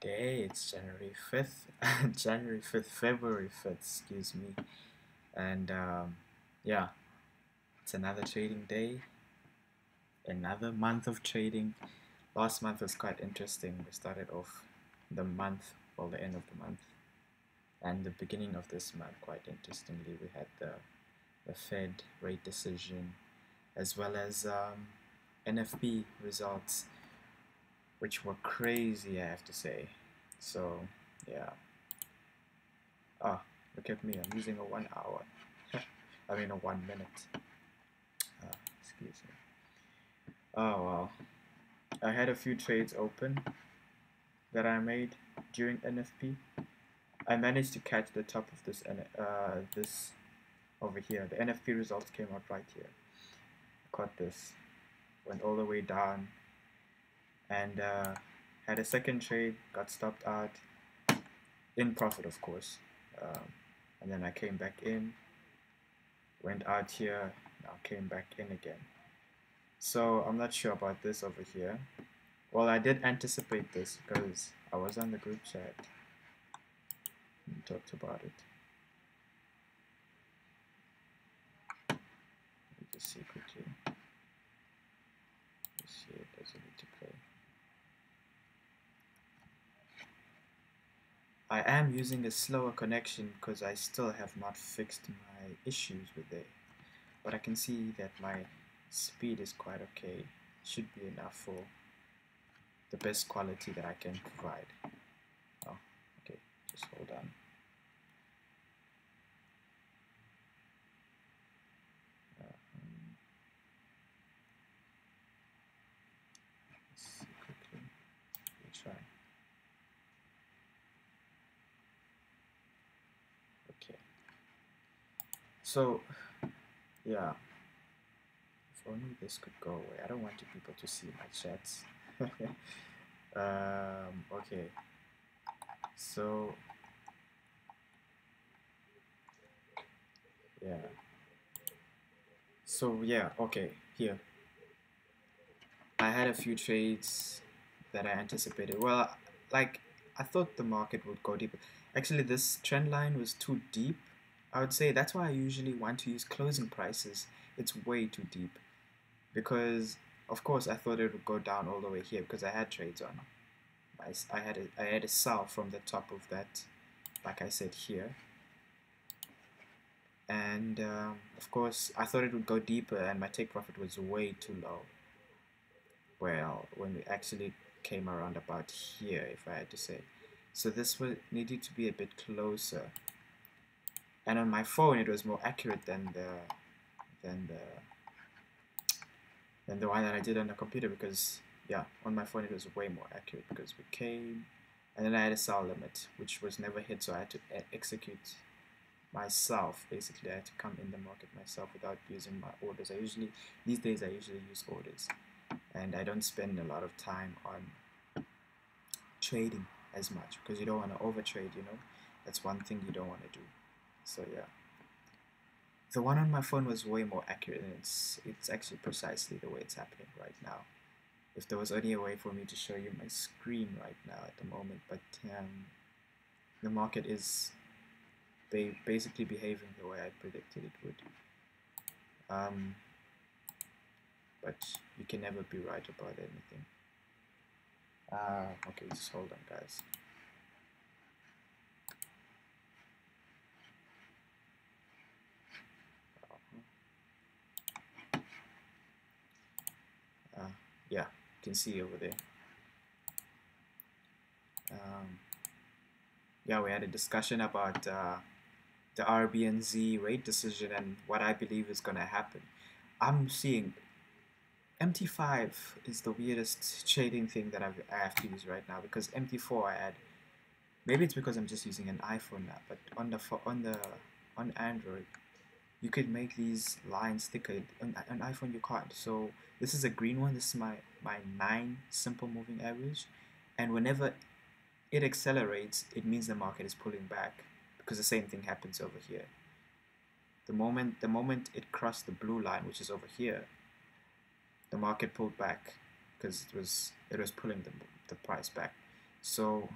day. It's January 5th, January 5th, February 5th, excuse me. And yeah, it's another trading day, another month of trading. Last month was quite interesting. We started off the month, well, the end of the month, and the beginning of this month, quite interestingly, we had the Fed rate decision as well as NFP results, which were crazy, I have to say. So, yeah. Ah, look at me, I'm using a 1 hour. I mean a 1 minute. Excuse me. Oh well. I had a few trades open that I made during NFP. I managed to catch the top of this over here. The NFP results came out right here. Caught this. Went all the way down and had a second trade, got stopped out. In profit, of course. Um, and then I came back in, went out here, now came back in again. So I'm not sure about this over here. Well, I did anticipate this because I was on the group chat and talked about it. Let me just see quickly. Let's see, it doesn't need to play. I am using a slower connection because I still have not fixed my issues with it. But I can see that my speed is quite okay. Should be enough for the best quality that I can provide. Oh, okay, just hold on. Let's see quickly. We'll try. Okay. So, yeah. If only this could go away. I don't want you people to see my chats. Okay. So, yeah. So, yeah, okay, here. I had a few trades that I anticipated. Well, like, I thought the market would go deeper. Actually, this trend line was too deep. I would say that's why I usually want to use closing prices. It's way too deep. Because, of course, I thought it would go down all the way here because I had trades on. I had a sell from the top of that, like I said here. And, of course, I thought it would go deeper and my take profit was way too low. Well, when we actually came around about here, if I had to say. So this would needed to be a bit closer. And on my phone, it was more accurate than than the than the one that I did on the computer because yeah, on my phone it was way more accurate because we came, and then I had a sell limit which was never hit, so I had to execute myself. Basically, I had to come in the market myself without using my orders. These days I usually use orders, and I don't spend a lot of time on trading as much because you don't want to overtrade, you know. That's one thing you don't want to do. So yeah, the one on my phone was way more accurate, and it's actually precisely the way it's happening right now. If there was only a way for me to show you my screen right now at the moment, but the market is basically behaving the way I predicted it would. But you can never be right about anything. Okay, just hold on, guys. Yeah, you can see over there. Yeah, we had a discussion about the RBNZ rate decision and what I believe is going to happen. I'm seeing MT5 is the weirdest trading thing that I have to use right now because MT4 I had. Maybe it's because I'm just using an iPhone now, but on Android, you could make these lines thicker. On iPhone, you can't. So this is a green one. This is my 9 simple moving average, and whenever it accelerates, it means the market is pulling back because the same thing happens over here. The moment it crossed the blue line, which is over here, the market pulled back because it was pulling the price back. So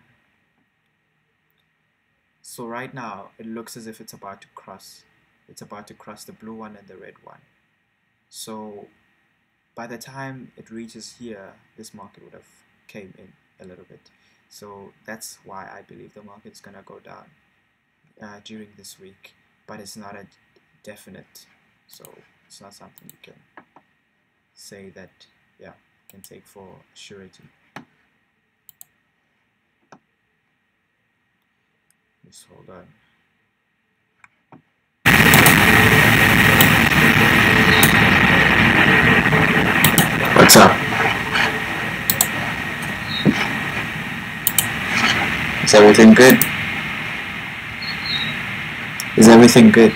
So right now it looks as if it's about to cross. It's about to cross the blue one and the red one. So by the time it reaches here, this market would have came in a little bit. So that's why I believe the market's gonna go down during this week, but it's not a definite. So it's not something you can say that, yeah, can take for surety. Just hold on. What's up? Is everything good? Is everything good?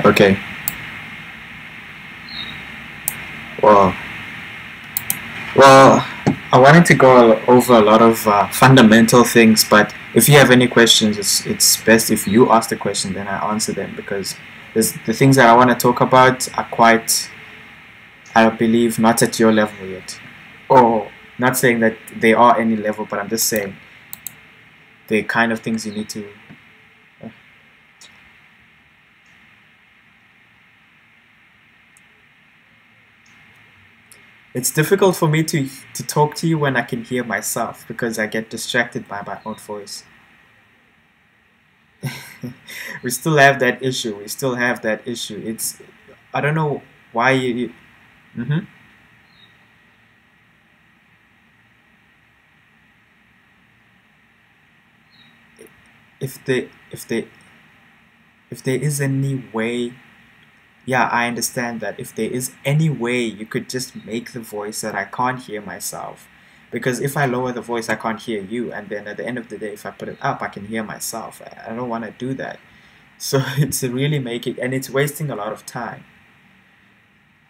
Okay. Well, I wanted to go over a lot of fundamental things, but if you have any questions, it's best if you ask the question, then I answer them, because the things that I want to talk about are quite, I believe, not at your level yet. Or not saying that they are any level, but I'm just saying the kind of things you need to. It's difficult for me to talk to you when I can hear myself, because I get distracted by my own voice. We still have that issue. We still have that issue. It's, I don't know why you. Mhm. If they if there is any way, yeah, I understand that. If there is any way you could just make the voice that I can't hear myself, because if I lower the voice I can't hear you, and then at the end of the day if I put it up I can hear myself. I don't want to do that. So it's really making, and it's wasting a lot of time.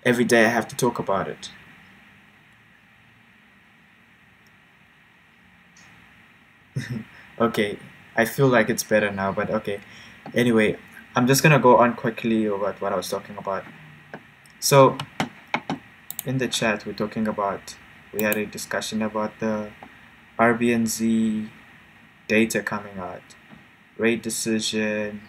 Every day I have to talk about it. Okay, I feel like it's better now, but okay. Anyway, I'm just gonna go on quickly about what I was talking about. So in the chat we're talking about, we had a discussion about the RBNZ data coming out, rate decision,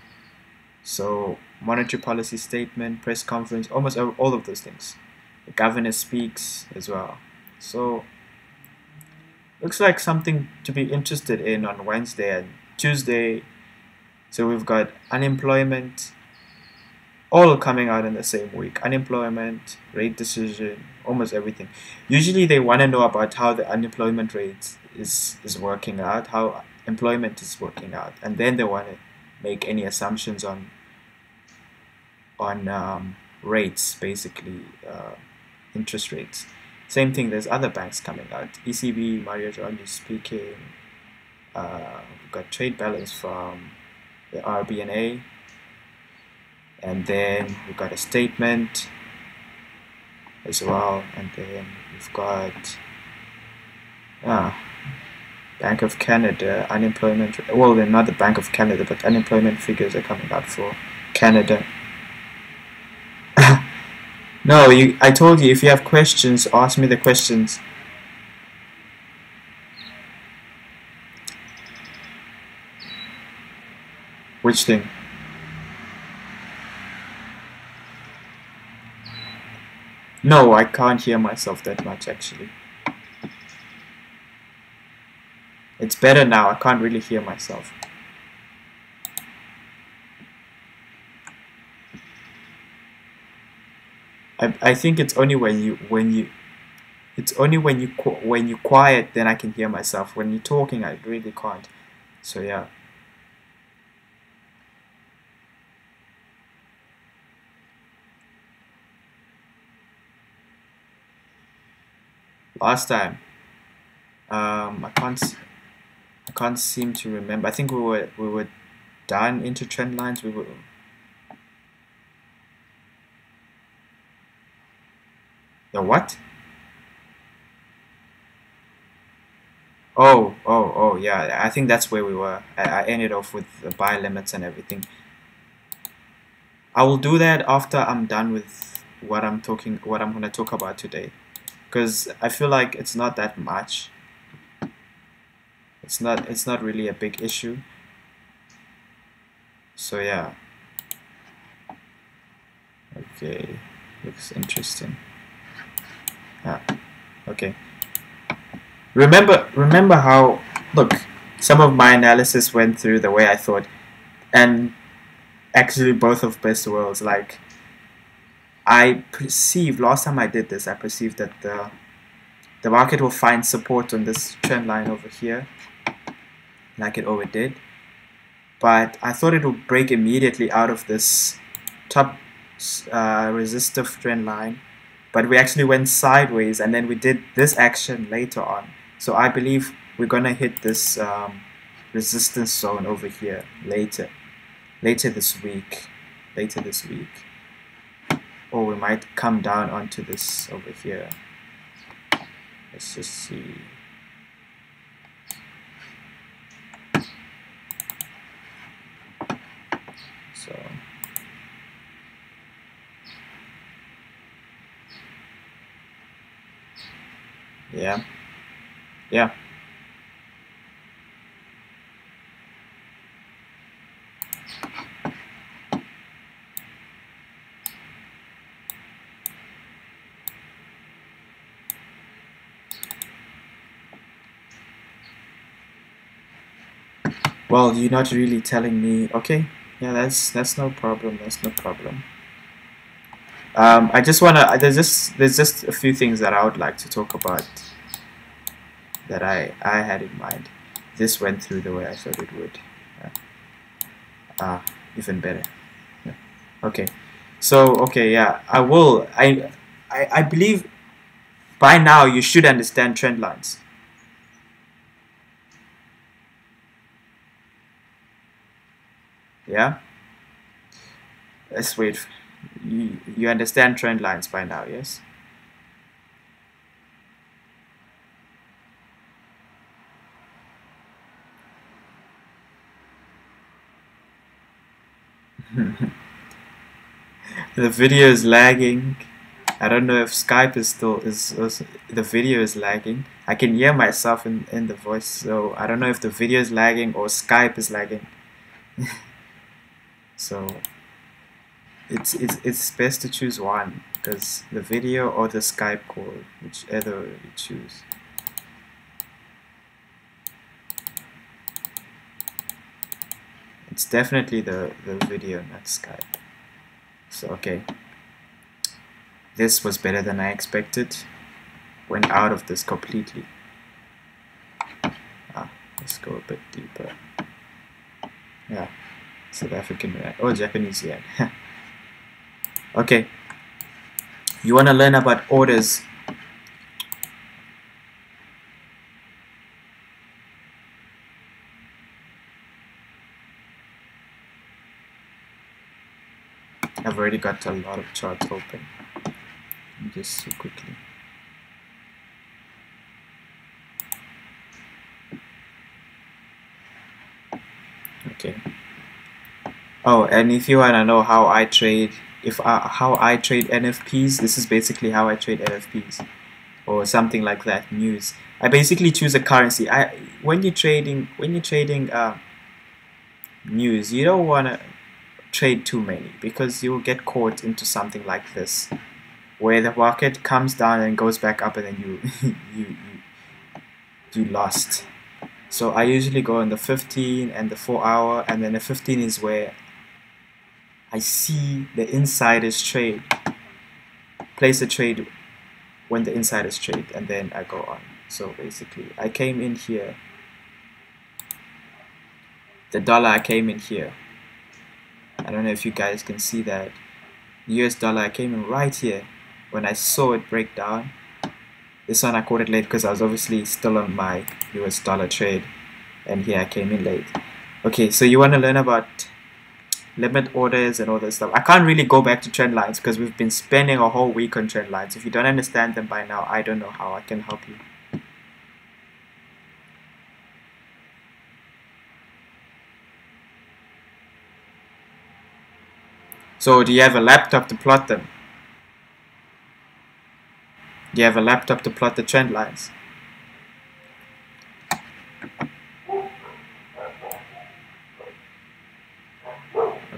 so monetary policy statement, press conference, almost all of those things. The governor speaks as well. So looks like something to be interested in on Wednesday and Tuesday. So we've got unemployment, all coming out in the same week. Unemployment, rate decision, almost everything. Usually they want to know about how the unemployment rate is working out, how employment is working out, and then they want to make any assumptions on rates, basically interest rates. Same thing, there's other banks coming out. ECB, Mario Draghi speaking. We've got trade balance from the RBNA. And then we've got a statement as well. And then we've got Bank of Canada, unemployment. Well, they're not the Bank of Canada, but unemployment figures are coming out for Canada. No, I told you, if you have questions, ask me the questions. Which thing? No, I can't hear myself that much actually. It's better now, I can't really hear myself. I think it's only when you quiet, then I can hear myself. When you're talking, I really can't. So yeah. Last time, I can't seem to remember. I think we were done into trend lines. We were. The what? Oh, yeah. I think that's where we were. I ended off with the buy limits and everything. I will do that after I'm done with what I'm gonna talk about today, because I feel like it's not that much. it's not really a big issue. So yeah. Okay, looks interesting. Ah, okay. Remember how, look, some of my analysis went through the way I thought, and actually both of best worlds. Like, I perceived last time I did this, I perceived that the market will find support on this trend line over here, like it over did. But I thought it would break immediately out of this top resistive trend line, but we actually went sideways, and then we did this action later on. So I believe we're gonna hit this resistance zone over here later this week, or we might come down onto this over here. Let's just see. So yeah. Well, you're not really telling me. Okay, yeah, that's no problem. That's no problem. I just wanna. There's just a few things that I would like to talk about that I had in mind. This went through the way I thought it would. Even better. Yeah. Okay. So okay, yeah, I will. I believe by now you should understand trend lines. Yeah. Let's wait. You understand trend lines by now, yes? The video is lagging. I don't know if Skype is still the video is lagging. I can hear myself in the voice, so I don't know if the video is lagging or Skype is lagging. So it's best to choose one, because the video or the Skype call, whichever you choose. It's definitely the video, not Skype. So okay, this was better than I expected. Went out of this completely. Let's go a bit deeper. Yeah, South African yen or Japanese yen. Okay, you want to learn about orders. I've already got a lot of charts open. Just so quickly. Okay. Oh, and if you wanna know how I trade, how I trade NFPs, this is basically how I trade NFPs, or something like that. News. I basically choose a currency. When you're trading news, you don't wanna trade too many, because you'll get caught into something like this, where the market comes down and goes back up, and then you lost. So I usually go on the 15 and the 4-hour, and then the 15 is where I see the insiders trade. Place a trade when the insiders trade, and then I go on. So basically, I came in here. The dollar, I came in here. I don't know if you guys can see that. US dollar, I came in right here when I saw it break down. This one I caught it late because I was obviously still on my US dollar trade, and here I came in late. Okay, so you want to learn about limit orders and all that stuff. I can't really go back to trend lines because we've been spending a whole week on trend lines. If you don't understand them by now, I don't know how I can help you. So do you have a laptop to plot them? Do you have a laptop to plot the trend lines?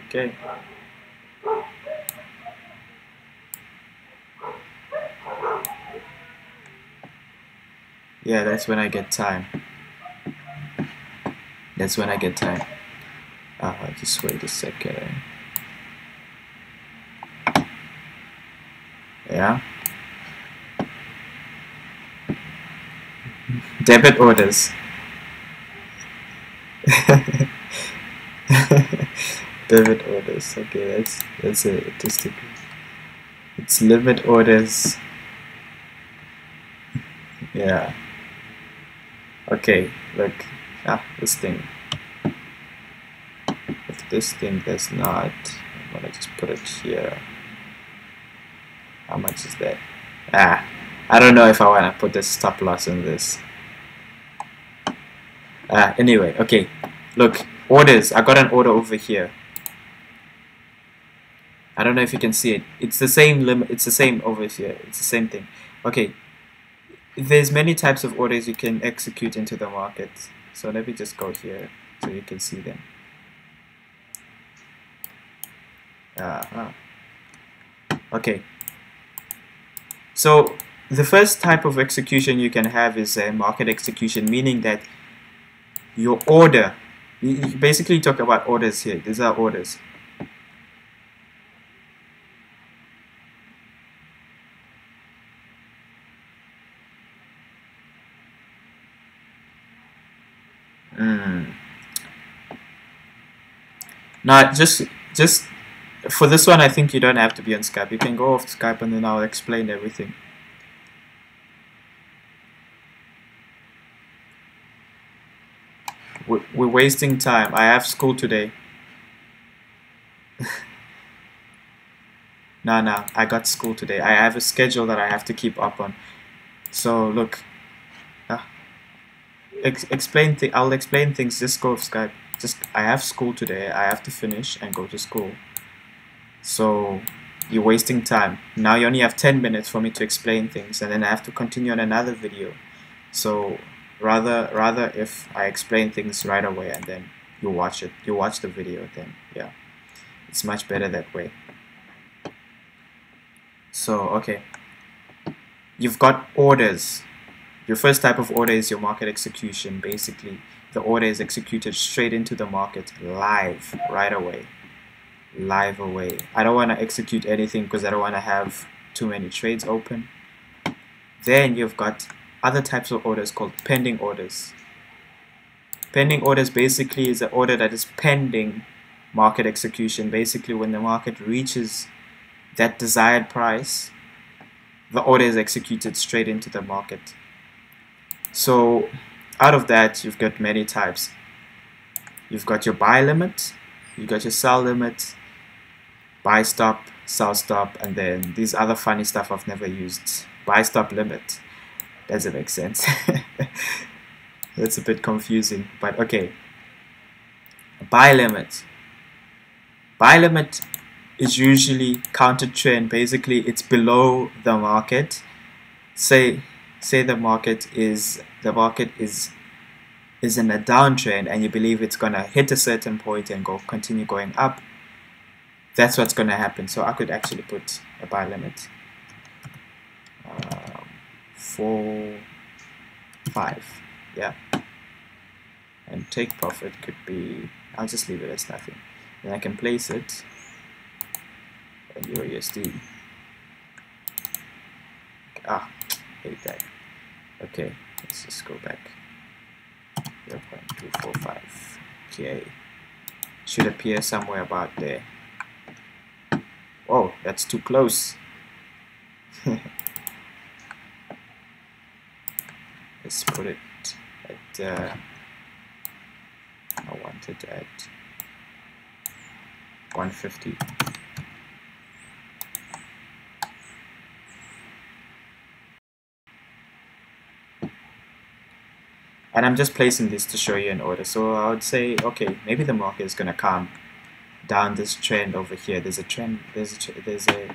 Okay. Yeah, that's when I get time. That's when I get time. Just wait a second. Yeah. Debit orders. Debit orders. Okay, that's a statistic. It's limit orders. Yeah. Okay, look. This thing. If this thing does not, I'm gonna just put it here. How much is that? I don't know if I wanna put the stop loss in this. Anyway, okay. Look, orders. I got an order over here. I don't know if you can see it. It's the same limit. It's the same over here. It's the same thing. Okay. There's many types of orders you can execute into the market. So let me just go here so you can see them. Okay. So the first type of execution you can have is a market execution, meaning that your order, you basically talk about orders here. These are orders. Now, just for this one, I think you don't have to be on Skype. You can go off Skype and then I'll explain everything. We're wasting time. I have school today. No, I got school today. I have a schedule that I have to keep up on. So look, I'll explain things. Just go off Skype. I have school today. I have to finish and go to school. So you're wasting time. Now you only have 10 minutes for me to explain things, and then I have to continue on another video. So rather if I explain things right away and then you watch the video, then yeah, it's much better that way. So okay, you've got orders. Your first type of order is your market execution. Basically, the order is executed straight into the market, live, right away. Live away. I don't want to execute anything because I don't want to have too many trades open. Then you've got other types of orders called pending orders. Pending orders basically is an order that is pending market execution. Basically, when the market reaches that desired price, the order is executed straight into the market. So out of that, you've got many types. You've got your buy limit, you've got your sell limit, buy stop, sell stop, and then these other funny stuff I've never used. Buy stop limit. Doesn't make sense. That's a bit confusing, but okay. Buy limit. Buy limit is usually counter trend. Basically, it's below the market. Say the market is in a downtrend and you believe it's gonna hit a certain point and continue going up. That's what's gonna happen. So I could actually put a buy limit 4, 5, yeah, and take profit could be, I'll just leave it as nothing. Then I can place it in USD. Hate that. Okay, let's just go back. 0.245. Okay, should appear somewhere about there. Oh, that's too close. Let's put it at I want it at 150. And I'm just placing this to show you an order. So I would say, okay, maybe the market is going to come down this trend over here. There's a trend, there's a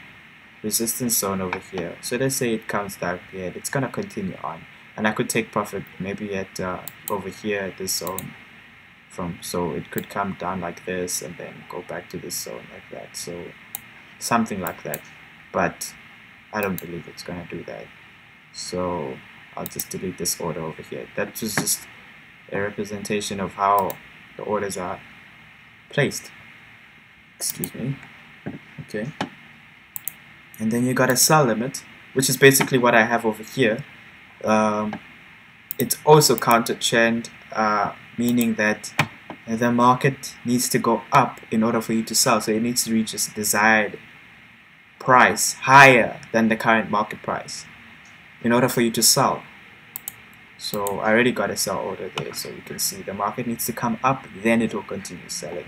resistance zone over here. So let's say it comes down here. It's going to continue on. And I could take profit maybe at over here at this zone. so it could come down like this and then go back to this zone like that, so something like that, but I don't believe it's gonna do that. So I'll just delete this order over here. That was just a representation of how the orders are placed. Excuse me. Okay. And then you got a sell limit, which is basically what I have over here. It's also counter trend, meaning that the market needs to go up in order for you to sell. So it needs to reach its desired price higher than the current market price in order for you to sell. So I already got a sell order there, so you can see the market needs to come up, then it will continue selling.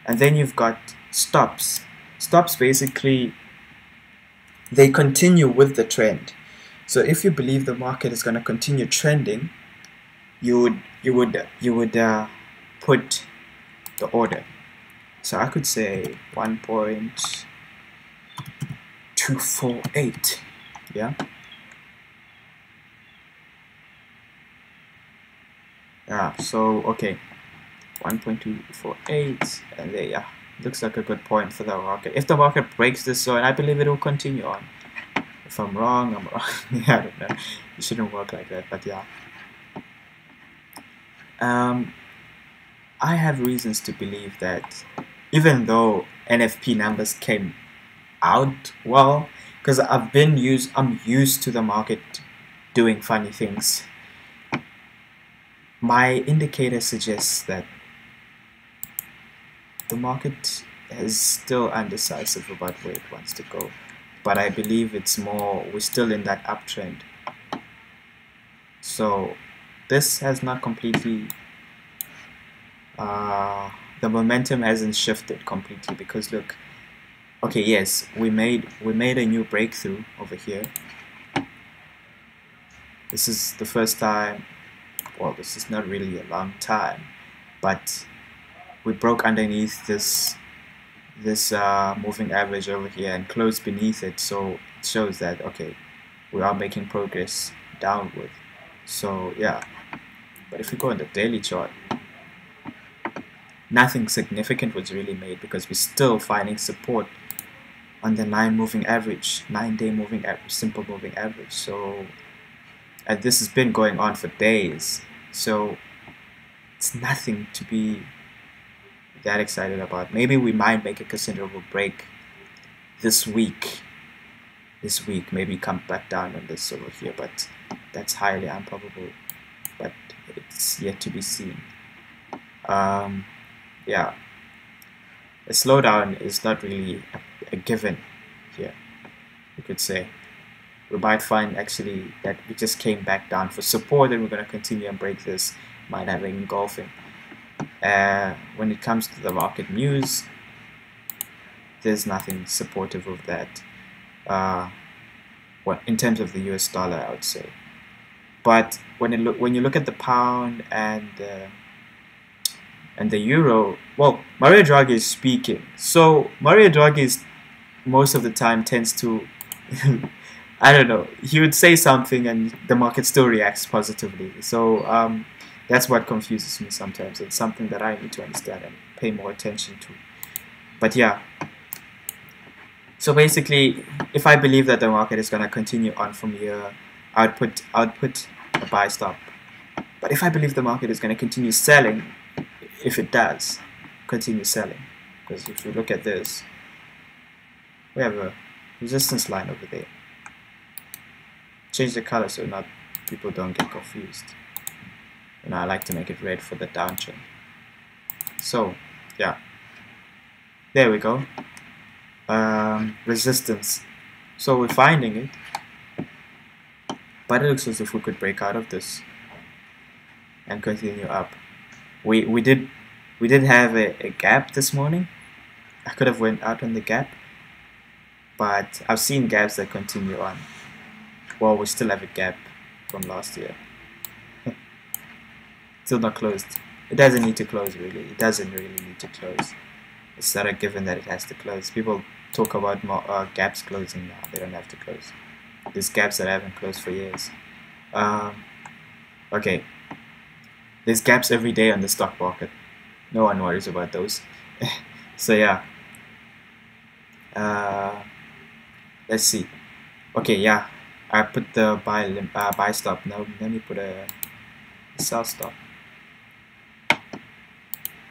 And then you've got stops. Stops basically, they continue with the trend. So if you believe the market is going to continue trending, you would put the order. So I could say 1.248, yeah. So okay, 1.248, and there, yeah, looks like a good point for the market. If the market breaks this zone, I believe it will continue on. If I'm wrong, I'm wrong. Yeah, I don't know. It shouldn't work like that, but yeah. I have reasons to believe that even though NFP numbers came out well, because I'm used to the market doing funny things. My indicator suggests that the market is still undecisive about where it wants to go, but I believe we're still in that uptrend. So this has not completely, the momentum hasn't shifted completely, because look, okay, yes, we made a new breakthrough over here. This is the first time, well, this is not really a long time, but we broke underneath this moving average over here and closed beneath it, so it shows that, okay, we are making progress downward. So yeah, but if we go on the daily chart, nothing significant was really made, because we're still finding support on the 9-day moving average, simple moving average. So, and this has been going on for days, so it's nothing to be that excited about. Maybe we might make a considerable break this week, maybe come back down on this over here, but that's highly improbable, but it's yet to be seen. Yeah, a slowdown is not really a given here, you could say. We might find actually that we just came back down for support, and we're going to continue and break this, might have engulfing. When it comes to the market news, there's nothing supportive of that. Well, in terms of the US dollar, I would say. But when you look at the pound and the euro, well, Mario Draghi is speaking. So Mario Draghi most of the time tends to, I don't know, he would say something and the market still reacts positively. So that's what confuses me sometimes. It's something that I need to understand and pay more attention to. But yeah. So basically, if I believe that the market is going to continue on from here, I would put a buy stop. But if I believe the market is going to continue selling, if it does continue selling, because if you look at this, we have a resistance line over there. Change the color so not people don't get confused. And I like to make it red for the downtrend. So yeah, there we go. Resistance. So we're finding it, but it looks as if we could break out of this and continue up. We did have a gap this morning. I could have went out on the gap, but I've seen gaps that continue on. Well, we still have a gap from last year. Still not closed. It doesn't need to close, really. It doesn't really need to close. It's not a given that it has to close. People talk about gaps closing now. They don't have to close. There's gaps that haven't closed for years. Okay. There's gaps every day on the stock market. No one worries about those. So yeah, let's see. Okay, yeah, I put the buy stop. Now let me put a sell stop.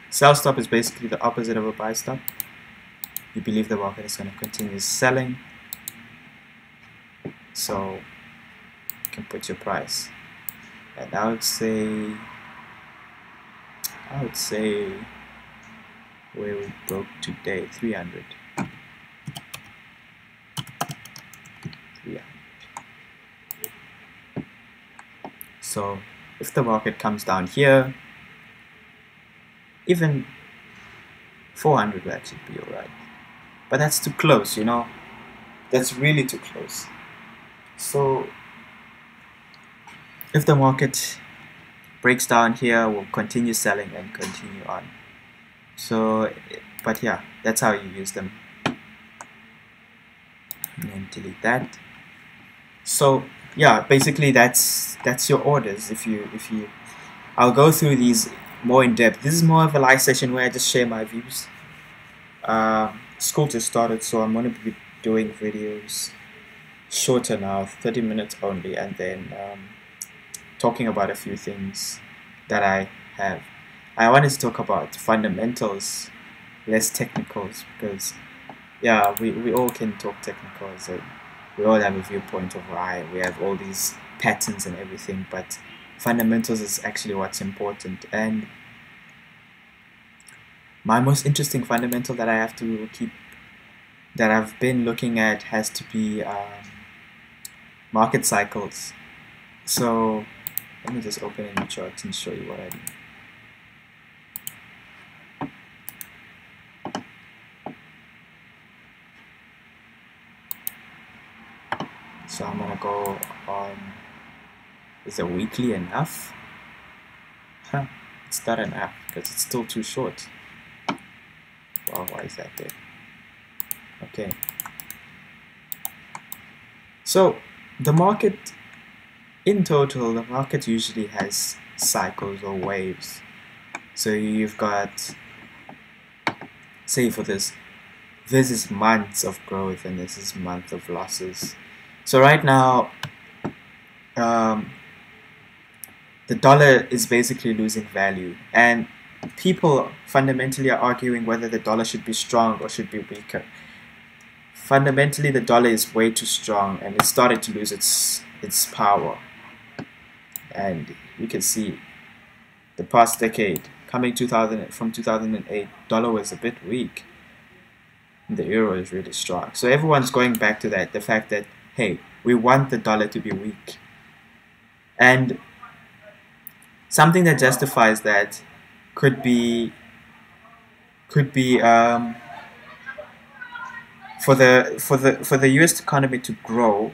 Sell stop is basically the opposite of a buy stop. You believe the market is going to continue selling, so you can put your price. And I would say where we broke today, 300. 300. So if the market comes down here, even 400 will actually be alright. But that's too close, you know. That's really too close. So if the market breaks down here, we'll continue selling and continue on. So, but yeah, that's how you use them. And then delete that. So yeah, basically that's your orders. I'll go through these more in depth. This is more of a live session where I just share my views. School just started, so I'm going to be doing videos shorter now, 30 minutes only, and then talking about a few things that I have. I wanted to talk about fundamentals, less technicals, because yeah, we all can talk technicals, and we all have a viewpoint of why we have all these patterns and everything, but fundamentals is actually what's important. And my most interesting fundamental that I have to keep, that I've been looking at, has to be market cycles. So let me just open a new chart and show you what I do. So I'm gonna go on, is a weekly enough? Huh, it's not enough because it's still too short. Wow, why is that there? Okay. So the market, in total, the market usually has cycles or waves. So you've got, say for this is months of growth and this is month of losses. So right now, the dollar is basically losing value, and people fundamentally are arguing whether the dollar should be strong or should be weaker. Fundamentally, the dollar is way too strong and it started to lose its power. And you can see the past decade, from 2008, dollar was a bit weak. The euro is really strong. So everyone's going back to that, the fact that, hey, we want the dollar to be weak. And something that justifies that could be for the US economy to grow.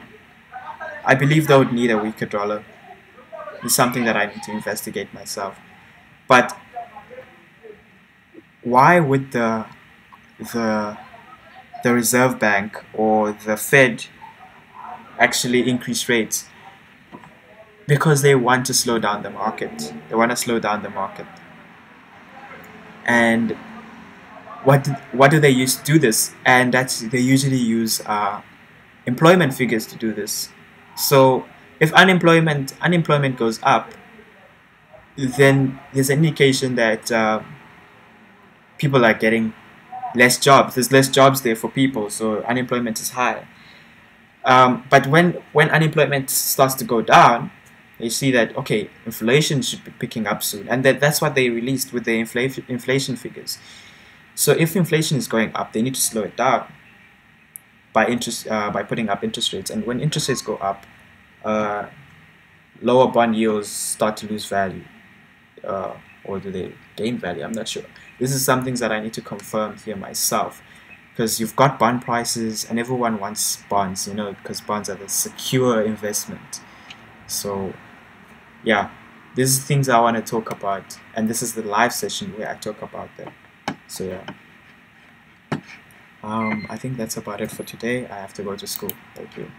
I believe they would need a weaker dollar. It's something that I need to investigate myself. But why would the Reserve Bank or the Fed actually increase rates? Because they want to slow down the market. They want to slow down the market. And what do they use to do this? And they usually use employment figures to do this. So if unemployment goes up, then there's an indication that people are getting less jobs. There's less jobs there for people, so unemployment is high. But when unemployment starts to go down, you see that, okay, inflation should be picking up soon, and that's what they released with the inflation figures. So if inflation is going up, they need to slow it down by putting up interest rates. And when interest rates go up, lower bond yields start to lose value, or do they gain value? I'm not sure. This is some things that I need to confirm here myself, because you've got bond prices and everyone wants bonds, you know, because bonds are the secure investment. So yeah, these are things I want to talk about, and this is the live session where I talk about them. So yeah, I think that's about it for today. I have to go to school. Thank you.